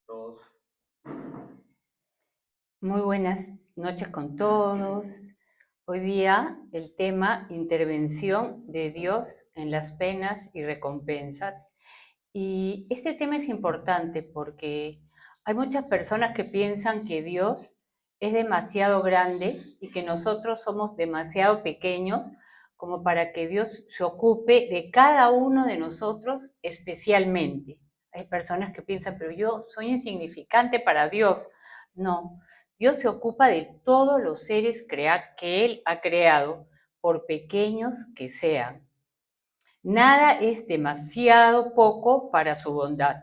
Dos. Muy buenas noches con todos. Hoy día el tema intervención de Dios en las penas y recompensas. Y este tema es importante porque hay muchas personas que piensan que Dios es demasiado grande y que nosotros somos demasiado pequeños como para que Dios se ocupe de cada uno de nosotros especialmente. Hay personas que piensan, pero yo soy insignificante para Dios. No, Dios se ocupa de todos los seres que Él ha creado, por pequeños que sean. Nada es demasiado poco para su bondad,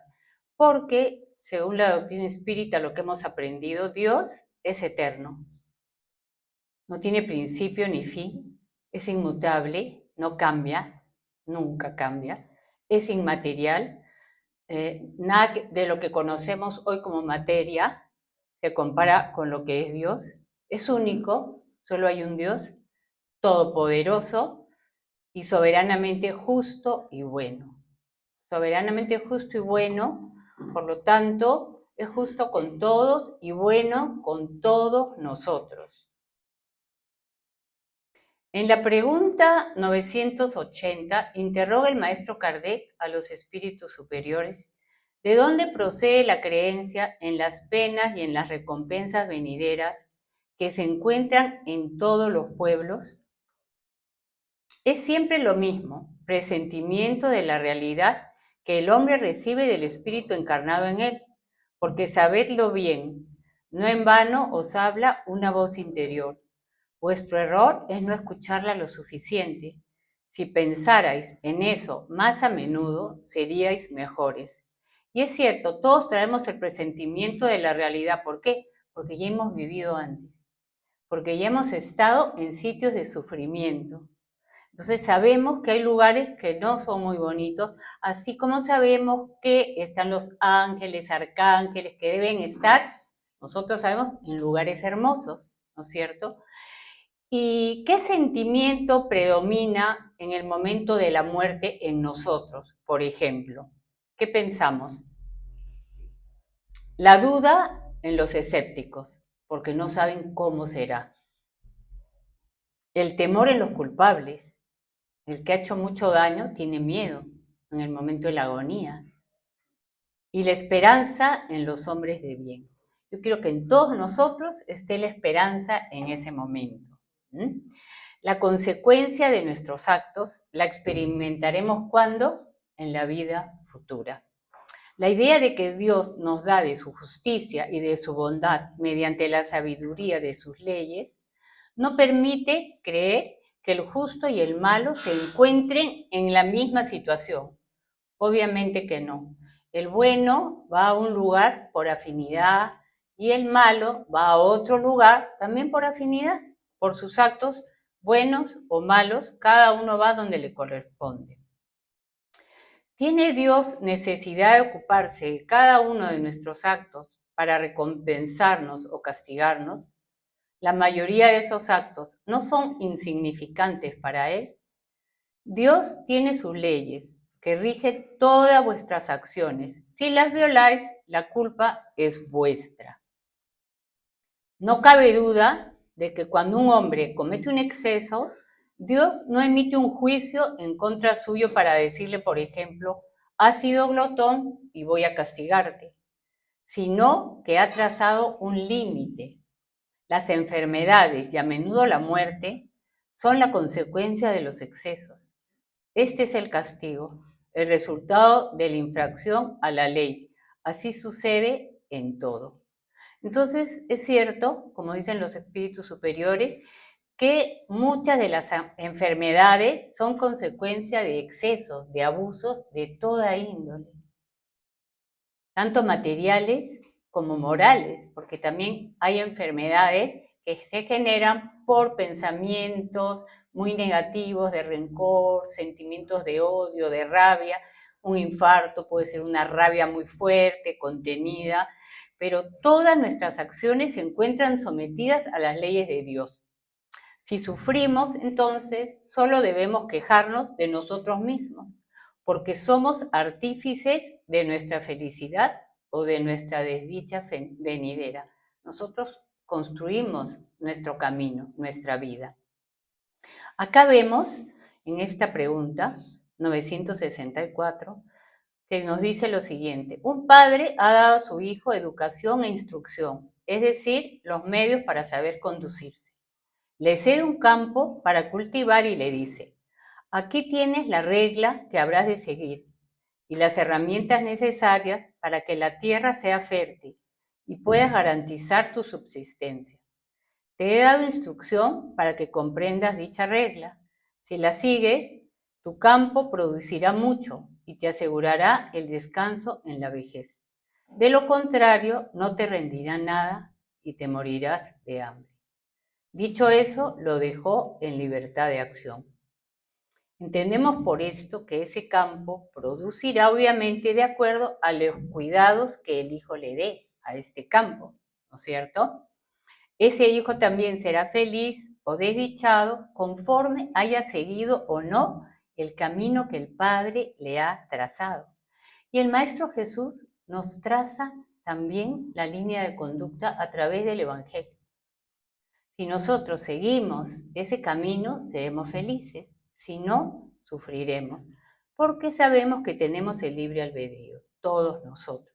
porque, según la doctrina espírita, lo que hemos aprendido, Dios es eterno. No tiene principio ni fin, es inmutable, no cambia, nunca cambia, es inmaterial. Nada de lo que conocemos hoy como materia se compara con lo que es Dios. Es único, solo hay un Dios, todopoderoso y soberanamente justo y bueno. Soberanamente justo y bueno, por lo tanto, es justo con todos y bueno con todos nosotros. En la pregunta 980 interroga el maestro Kardec a los espíritus superiores de dónde procede la creencia en las penas y en las recompensas venideras que se encuentran en todos los pueblos. Es siempre lo mismo, presentimiento de la realidad que el hombre recibe del espíritu encarnado en él, porque sabedlo bien, no en vano os habla una voz interior. Vuestro error es no escucharla lo suficiente. Si pensarais en eso más a menudo, seríais mejores. Y es cierto, todos traemos el presentimiento de la realidad. ¿Por qué? Porque ya hemos vivido antes, porque ya hemos estado en sitios de sufrimiento. Entonces sabemos que hay lugares que no son muy bonitos, así como sabemos que están los ángeles, arcángeles, que deben estar, nosotros sabemos, en lugares hermosos, ¿no es cierto? ¿Y qué sentimiento predomina en el momento de la muerte en nosotros, por ejemplo? ¿Qué pensamos? La duda en los escépticos, porque no saben cómo será. El temor en los culpables. El que ha hecho mucho daño tiene miedo en el momento de la agonía. Y la esperanza en los hombres de bien. Yo quiero que en todos nosotros esté la esperanza en ese momento. La consecuencia de nuestros actos la experimentaremos cuando en la vida futura. La idea de que Dios nos da de su justicia y de su bondad mediante la sabiduría de sus leyes no permite creer que el justo y el malo se encuentren en la misma situación. Obviamente que no. El bueno va a un lugar por afinidad y el malo va a otro lugar también por afinidad, por sus actos buenos o malos, cada uno va donde le corresponde. ¿Tiene Dios necesidad de ocuparse de cada uno de nuestros actos para recompensarnos o castigarnos? La mayoría de esos actos no son insignificantes para Él. Dios tiene sus leyes que rigen todas vuestras acciones. Si las violáis, la culpa es vuestra. No cabe duda de que cuando un hombre comete un exceso, Dios no emite un juicio en contra suyo para decirle, por ejemplo, has sido glotón y voy a castigarte, sino que ha trazado un límite. Las enfermedades y a menudo la muerte son la consecuencia de los excesos. Este es el castigo, el resultado de la infracción a la ley. Así sucede en todo. Entonces, es cierto, como dicen los espíritus superiores, que muchas de las enfermedades son consecuencia de excesos, de abusos de toda índole, tanto materiales como morales, porque también hay enfermedades que se generan por pensamientos muy negativos de rencor, sentimientos de odio, de rabia. Un infarto puede ser una rabia muy fuerte, contenida, pero todas nuestras acciones se encuentran sometidas a las leyes de Dios. Si sufrimos, entonces solo debemos quejarnos de nosotros mismos, porque somos artífices de nuestra felicidad o de nuestra desdicha venidera. Nosotros construimos nuestro camino, nuestra vida. Acá vemos, en esta pregunta, 964, que nos dice lo siguiente: un padre ha dado a su hijo educación e instrucción, es decir, los medios para saber conducirse. Le cede un campo para cultivar y le dice: aquí tienes la regla que habrás de seguir y las herramientas necesarias para que la tierra sea fértil y puedas garantizar tu subsistencia. Te he dado instrucción para que comprendas dicha regla. Si la sigues, tu campo producirá mucho y te asegurará el descanso en la vejez. De lo contrario, no te rendirá nada y te morirás de hambre. Dicho eso, lo dejó en libertad de acción. Entendemos por esto que ese campo producirá obviamente de acuerdo a los cuidados que el hijo le dé a este campo, ¿no es cierto? Ese hijo también será feliz o desdichado conforme haya seguido o no el camino que el Padre le ha trazado. Y el Maestro Jesús nos traza también la línea de conducta a través del Evangelio. Si nosotros seguimos ese camino, seremos felices. Si no, sufriremos. Porque sabemos que tenemos el libre albedrío, todos nosotros.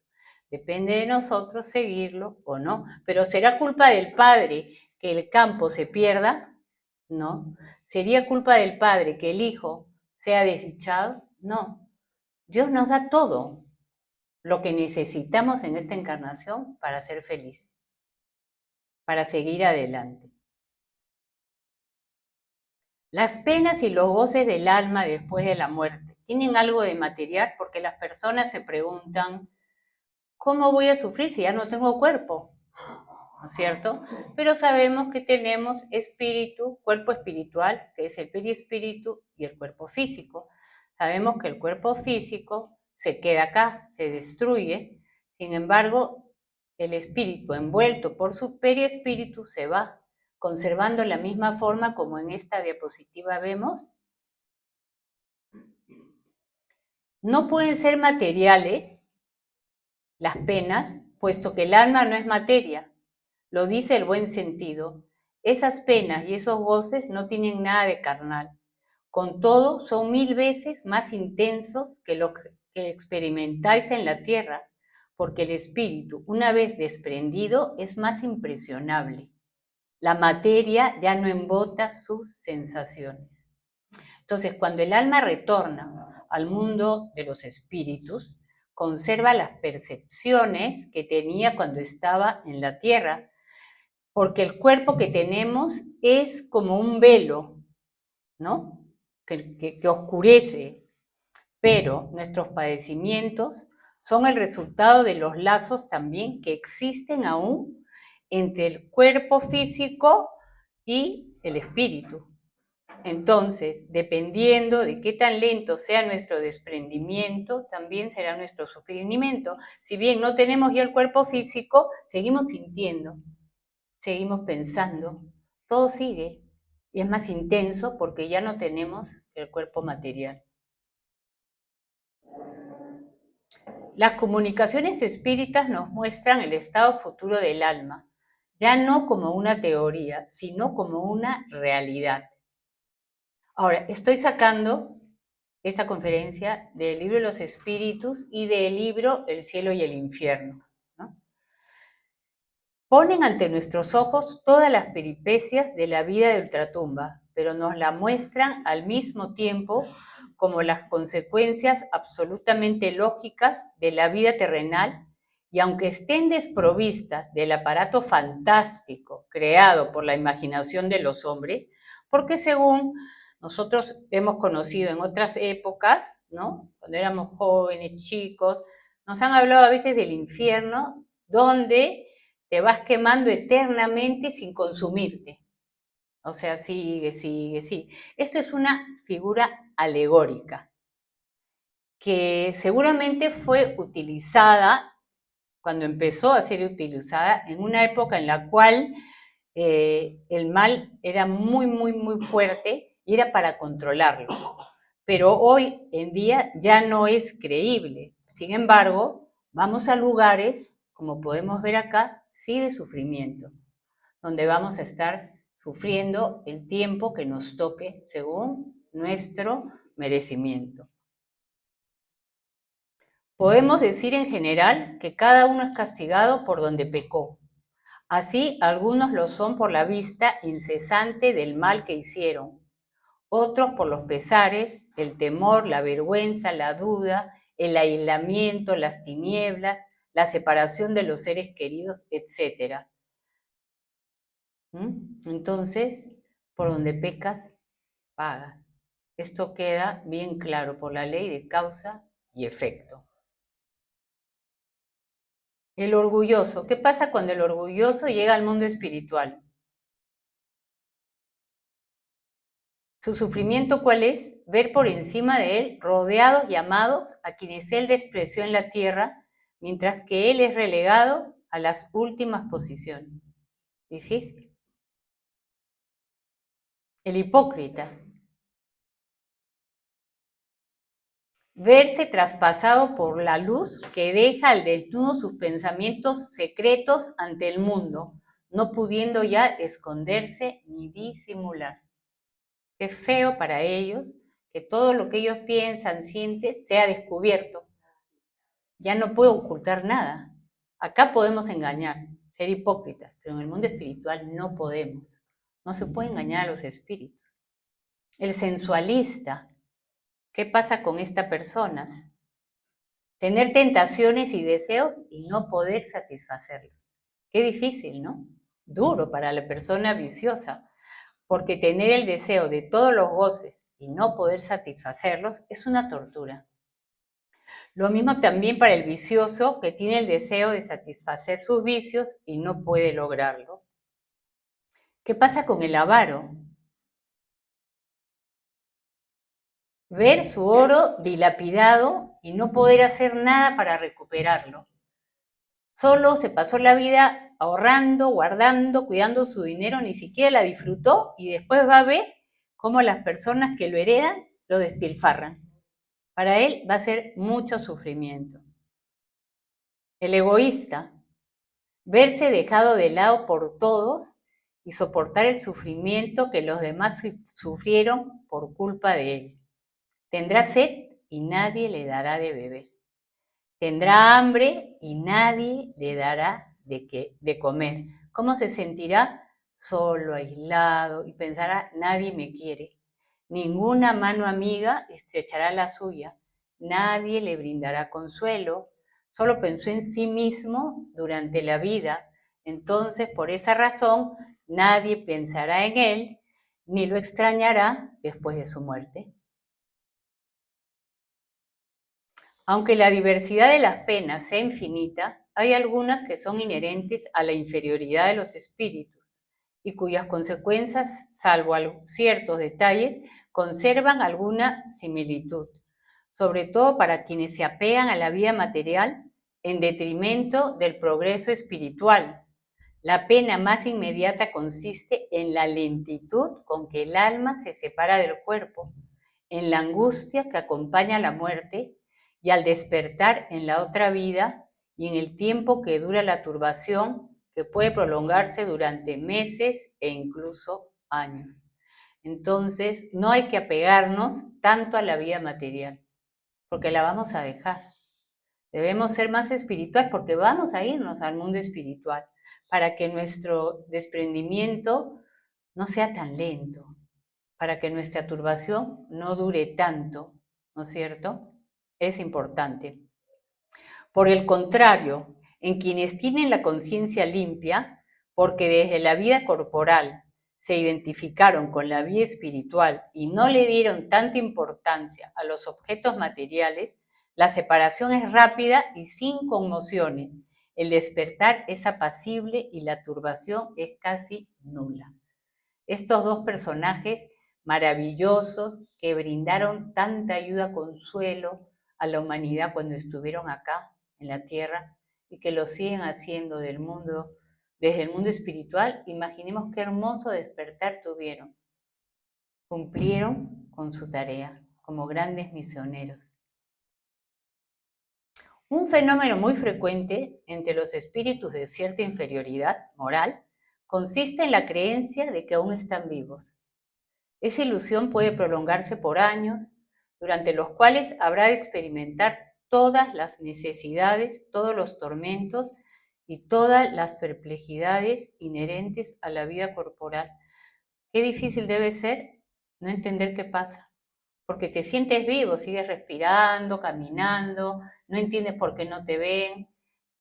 Depende de nosotros seguirlo o no. Pero ¿será culpa del Padre que el campo se pierda? No. ¿Sería culpa del Padre que el hijo sea desdichado? No. Dios nos da todo lo que necesitamos en esta encarnación para ser felices, para seguir adelante. Las penas y los goces del alma después de la muerte tienen algo de material, porque las personas se preguntan: ¿cómo voy a sufrir si ya no tengo cuerpo? ¿No es cierto? Pero sabemos que tenemos espíritu, cuerpo espiritual, que es el perispíritu, y el cuerpo físico. Sabemos que el cuerpo físico se queda acá, se destruye. Sin embargo, el espíritu, envuelto por su perispíritu, se va, conservando la misma forma como en esta diapositiva vemos. No pueden ser materiales las penas, puesto que el alma no es materia. Lo dice el buen sentido. Esas penas y esos goces no tienen nada de carnal. Con todo, son 1000 veces más intensos que lo que experimentáis en la tierra, porque el espíritu, una vez desprendido, es más impresionable. La materia ya no embota sus sensaciones. Entonces, cuando el alma retorna al mundo de los espíritus, conserva las percepciones que tenía cuando estaba en la tierra, porque el cuerpo que tenemos es como un velo, ¿no? Que oscurece, pero nuestros padecimientos son el resultado de los lazos también que existen aún entre el cuerpo físico y el espíritu. Entonces, dependiendo de qué tan lento sea nuestro desprendimiento, también será nuestro sufrimiento. Si bien no tenemos ya el cuerpo físico, seguimos sintiendo, seguimos pensando, todo sigue y es más intenso porque ya no tenemos el cuerpo material. Las comunicaciones espíritas nos muestran el estado futuro del alma, ya no como una teoría, sino como una realidad. Ahora, estoy sacando esta conferencia del libro de los espíritus y del libro El cielo y el infierno, ¿no? Ponen ante nuestros ojos todas las peripecias de la vida de ultratumba, pero nos la muestran al mismo tiempo como las consecuencias absolutamente lógicas de la vida terrenal, y aunque estén desprovistas del aparato fantástico creado por la imaginación de los hombres, porque según nosotros hemos conocido en otras épocas, ¿no? Cuando éramos jóvenes, chicos, nos han hablado a veces del infierno, donde te vas quemando eternamente sin consumirte. O sea, sigue. Esta es una figura alegórica que seguramente fue utilizada, cuando empezó a ser utilizada, en una época en la cual el mal era muy fuerte y era para controlarlo. Pero hoy en día ya no es creíble. Sin embargo, Vamos a lugares, como podemos ver acá, sí de sufrimiento, donde vamos a estar sufriendo el tiempo que nos toque según nuestro merecimiento. Podemos decir en general que cada uno es castigado por donde pecó. Así, algunos lo son por la vista incesante del mal que hicieron, otros por los pesares, el temor, la vergüenza, la duda, el aislamiento, las tinieblas, la separación de los seres queridos, etc. Entonces, por donde pecas, pagas. Esto queda bien claro por la ley de causa y efecto. El orgulloso. ¿Qué pasa cuando el orgulloso llega al mundo espiritual? ¿Su sufrimiento cuál es? Ver por encima de él, rodeados y amados, a quienes él despreció en la tierra, mientras que él es relegado a las últimas posiciones. ¿Difícil? El hipócrita. Verse traspasado por la luz que deja al desnudo sus pensamientos secretos ante el mundo, no pudiendo ya esconderse ni disimular. Qué feo para ellos que todo lo que ellos piensan, sienten, sea descubierto. Ya no puedo ocultar nada. Acá podemos engañar, ser hipócritas, pero en el mundo espiritual no podemos. No se puede engañar a los espíritus. El sensualista, ¿qué pasa con estas personas? Tener tentaciones y deseos y no poder satisfacerlos. Qué difícil, ¿no? Duro para la persona viciosa, porque tener el deseo de todos los goces y no poder satisfacerlos es una tortura. Lo mismo también para el vicioso que tiene el deseo de satisfacer sus vicios y no puede lograrlo. ¿Qué pasa con el avaro? Ver su oro dilapidado y no poder hacer nada para recuperarlo. Solo se pasó la vida ahorrando, guardando, cuidando su dinero, ni siquiera la disfrutó y después va a ver cómo las personas que lo heredan lo despilfarran. Para él va a ser mucho sufrimiento. El egoísta, verse dejado de lado por todos y soportar el sufrimiento que los demás sufrieron por culpa de él. Tendrá sed y nadie le dará de beber. Tendrá hambre y nadie le dará de comer. ¿Cómo se sentirá? Solo, aislado, y pensará, nadie me quiere. Ninguna mano amiga estrechará la suya. Nadie le brindará consuelo. Solo pensó en sí mismo durante la vida. Entonces, por esa razón, nadie pensará en él, ni lo extrañará después de su muerte. Aunque la diversidad de las penas sea infinita, hay algunas que son inherentes a la inferioridad de los espíritus y cuyas consecuencias, salvo ciertos detalles, conservan alguna similitud, sobre todo para quienes se apegan a la vida material en detrimento del progreso espiritual. La pena más inmediata consiste en la lentitud con que el alma se separa del cuerpo, en la angustia que acompaña a la muerte y al despertar en la otra vida y en el tiempo que dura la turbación que puede prolongarse durante meses e incluso años. Entonces, no hay que apegarnos tanto a la vida material, porque la vamos a dejar. Debemos ser más espirituales porque vamos a irnos al mundo espiritual para que nuestro desprendimiento no sea tan lento, para que nuestra turbación no dure tanto, ¿no es cierto? Es importante. Por el contrario, en quienes tienen la conciencia limpia, porque desde la vida corporal se identificaron con la vida espiritual y no le dieron tanta importancia a los objetos materiales, la separación es rápida y sin conmociones. El despertar es apacible y la turbación es casi nula. Estos dos personajes maravillosos que brindaron tanta ayuda, consuelo a la humanidad cuando estuvieron acá en la tierra y que lo siguen haciendo desde el mundo espiritual, imaginemos qué hermoso despertar tuvieron. Cumplieron con su tarea como grandes misioneros. Un fenómeno muy frecuente entre los espíritus de cierta inferioridad moral consiste en la creencia de que aún están vivos. Esa ilusión puede prolongarse por años, durante los cuales habrá de experimentar todas las necesidades, todos los tormentos y todas las perplejidades inherentes a la vida corporal. Qué difícil debe ser no entender qué pasa, porque te sientes vivo, sigues respirando, caminando, no entiendes por qué no te ven,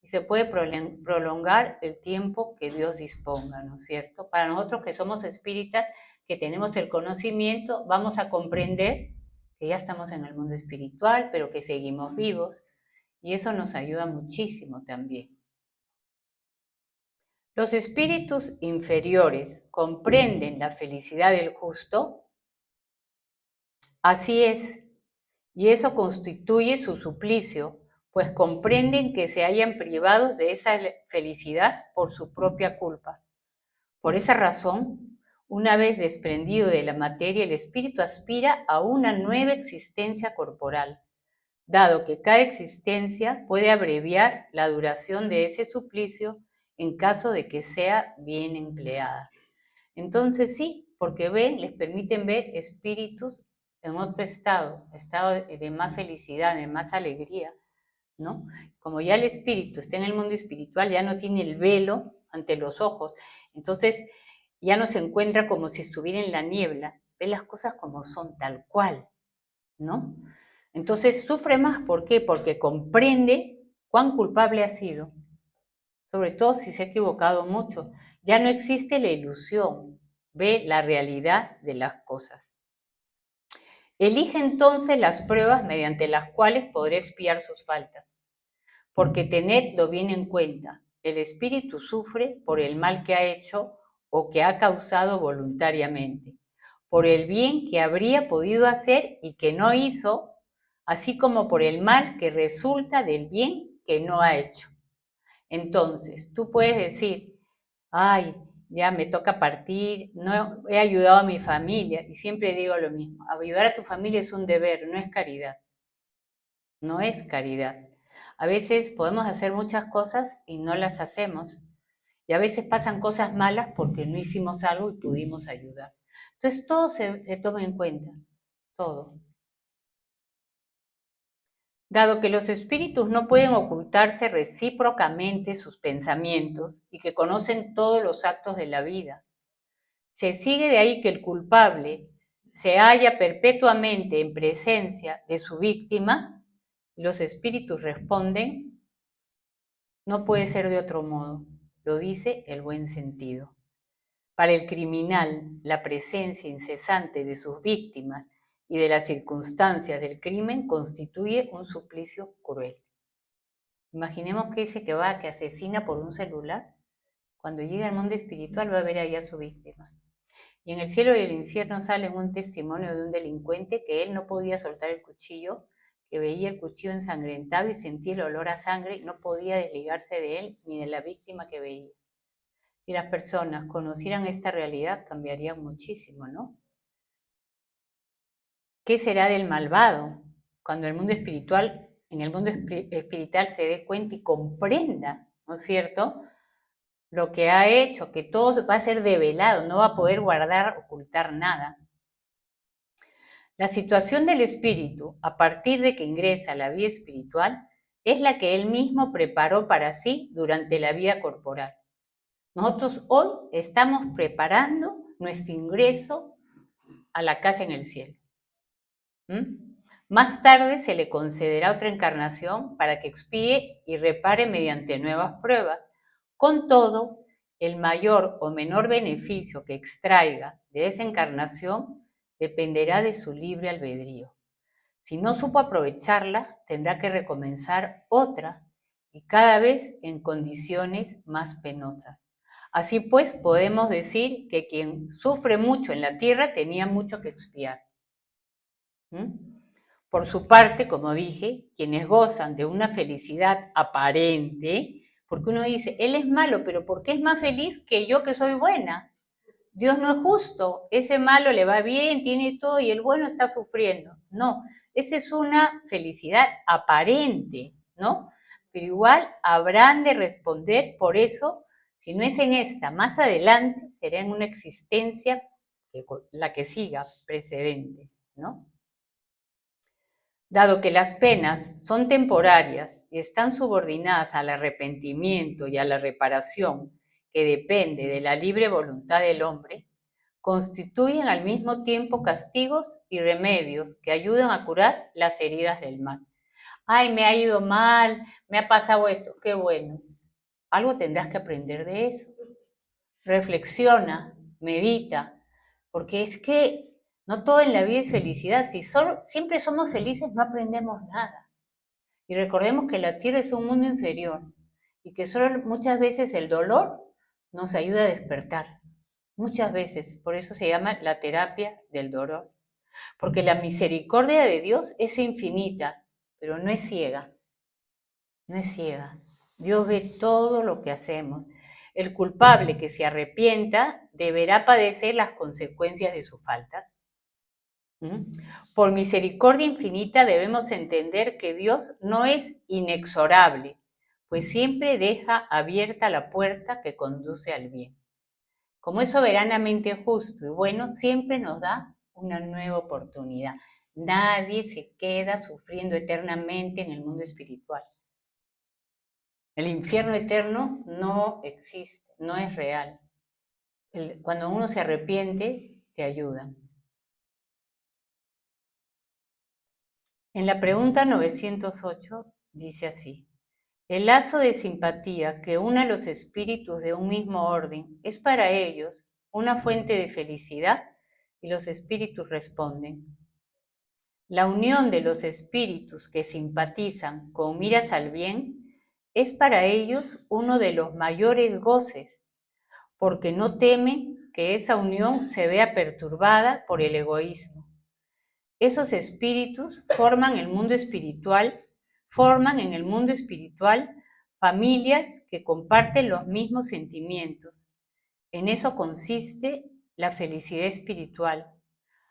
y se puede prolongar el tiempo que Dios disponga, ¿no es cierto? Para nosotros que somos espíritas, que tenemos el conocimiento, vamos a comprender que ya estamos en el mundo espiritual, pero que seguimos vivos, y eso nos ayuda muchísimo también. Los espíritus inferiores comprenden la felicidad del justo. Así es, y eso constituye su suplicio, pues comprenden que se hayan privados de esa felicidad por su propia culpa. Por esa razón, una vez desprendido de la materia, el espíritu aspira a una nueva existencia corporal, dado que cada existencia puede abreviar la duración de ese suplicio en caso de que sea bien empleada. Entonces sí, porque les permiten ver espíritus en otro estado de más felicidad, de más alegría, ¿no? Como ya el espíritu está en el mundo espiritual, ya no tiene el velo ante los ojos, entonces ya no se encuentra como si estuviera en la niebla, ve las cosas como son, tal cual, ¿no? Entonces sufre más, ¿por qué? Porque comprende cuán culpable ha sido, sobre todo si se ha equivocado mucho. Ya no existe la ilusión, ve la realidad de las cosas. Elige entonces las pruebas mediante las cuales podrá expiar sus faltas, porque tenedlo bien en cuenta, el espíritu sufre por el mal que ha hecho o que ha causado voluntariamente, por el bien que habría podido hacer y que no hizo, así como por el mal que resulta del bien que no ha hecho. Entonces, tú puedes decir, ay, ya me toca partir, no he ayudado a mi familia, y siempre digo lo mismo, ayudar a tu familia es un deber, no es caridad, no es caridad. A veces podemos hacer muchas cosas y no las hacemos, y a veces pasan cosas malas porque no hicimos algo y pudimos ayudar. Entonces todo se toma en cuenta, todo. Dado que los espíritus no pueden ocultarse recíprocamente sus pensamientos y que conocen todos los actos de la vida, se sigue de ahí que el culpable se halla perpetuamente en presencia de su víctima. Los espíritus responden, no puede ser de otro modo, lo dice el buen sentido. Para el criminal, la presencia incesante de sus víctimas y de las circunstancias del crimen constituye un suplicio cruel. Imaginemos que ese que asesina por un celular, cuando llegue al mundo espiritual va a ver allá a su víctima. Y en el cielo y el infierno sale un testimonio de un delincuente que él no podía soltar el cuchillo, que veía el cuchillo ensangrentado y sentía el olor a sangre y no podía desligarse de él ni de la víctima que veía. Si las personas conocieran esta realidad, cambiarían muchísimo, ¿no? ¿Qué será del malvado cuando el mundo espiritual, en el mundo espiritual se dé cuenta y comprenda, ¿no es cierto?, lo que ha hecho, que todo va a ser develado, no va a poder guardar, ocultar nada. La situación del espíritu, a partir de que ingresa a la vida espiritual, es la que él mismo preparó para sí durante la vida corporal. Nosotros hoy estamos preparando nuestro ingreso a la casa en el cielo. Más tarde se le concederá otra encarnación para que expíe y repare mediante nuevas pruebas. Con todo, el mayor o menor beneficio que extraiga de esa encarnación dependerá de su libre albedrío. Si no supo aprovecharla, tendrá que recomenzar otra y cada vez en condiciones más penosas. Así pues, podemos decir que quien sufre mucho en la tierra tenía mucho que expiar. Por su parte, como dije, quienes gozan de una felicidad aparente, porque uno dice, él es malo, pero ¿por qué es más feliz que yo que soy buena? Dios no es justo, ese malo le va bien, tiene todo y el bueno está sufriendo. No, esa es una felicidad aparente, ¿no? pero igual habrán de responder por eso, si no es en esta, más adelante será en una existencia, la que siga precedente, ¿no? Dado que las penas son temporarias y están subordinadas al arrepentimiento y a la reparación, que depende de la libre voluntad del hombre, constituyen al mismo tiempo castigos y remedios que ayudan a curar las heridas del mal. Ay, me ha ido mal, me ha pasado esto, qué bueno. Algo tendrás que aprender de eso. Reflexiona, medita, porque es que no todo en la vida es felicidad. Si siempre somos felices, no aprendemos nada. Y recordemos que la tierra es un mundo inferior y que solo muchas veces el dolor nos ayuda a despertar. Muchas veces, por eso se llama la terapia del dolor. Porque la misericordia de Dios es infinita, pero no es ciega. No es ciega. Dios ve todo lo que hacemos. El culpable que se arrepienta deberá padecer las consecuencias de sus faltas. Por misericordia infinita debemos entender que Dios no es inexorable, pues siempre deja abierta la puerta que conduce al bien. Como es soberanamente justo y bueno, siempre nos da una nueva oportunidad. Nadie se queda sufriendo eternamente en el mundo espiritual. El infierno eterno no existe, no es real. Cuando uno se arrepiente, te ayuda. En la pregunta 908 dice así: el lazo de simpatía que une a los espíritus de un mismo orden es para ellos una fuente de felicidad, y los espíritus responden. La unión de los espíritus que simpatizan con miras al bien es para ellos uno de los mayores goces, porque no temen que esa unión se vea perturbada por el egoísmo. Esos espíritus forman en el mundo espiritual familias que comparten los mismos sentimientos. En eso consiste la felicidad espiritual.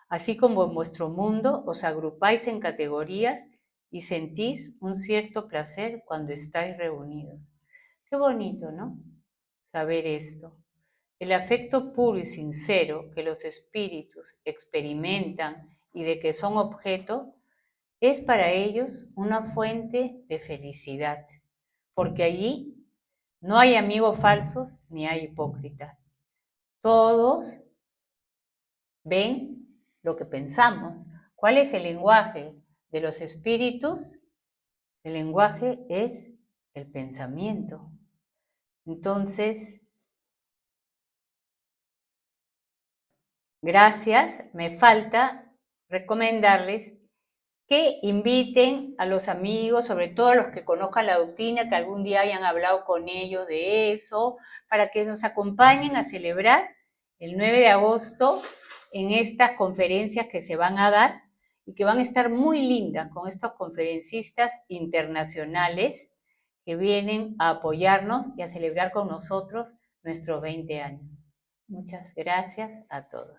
Así como en vuestro mundo os agrupáis en categorías y sentís un cierto placer cuando estáis reunidos. Qué bonito, ¿no? Saber esto. El afecto puro y sincero que los espíritus experimentan y de que son objeto es para ellos una fuente de felicidad, porque allí no hay amigos falsos ni hay hipócritas. Todos ven lo que pensamos. ¿Cuál es el lenguaje de los espíritus? El lenguaje es el pensamiento. Entonces, gracias. Me falta recomendarles que inviten a los amigos, sobre todo a los que conozcan la doctrina, que algún día hayan hablado con ellos de eso, para que nos acompañen a celebrar el 9 de agosto en estas conferencias que se van a dar y que van a estar muy lindas con estos conferencistas internacionales que vienen a apoyarnos y a celebrar con nosotros nuestros 20 años. Muchas gracias a todos.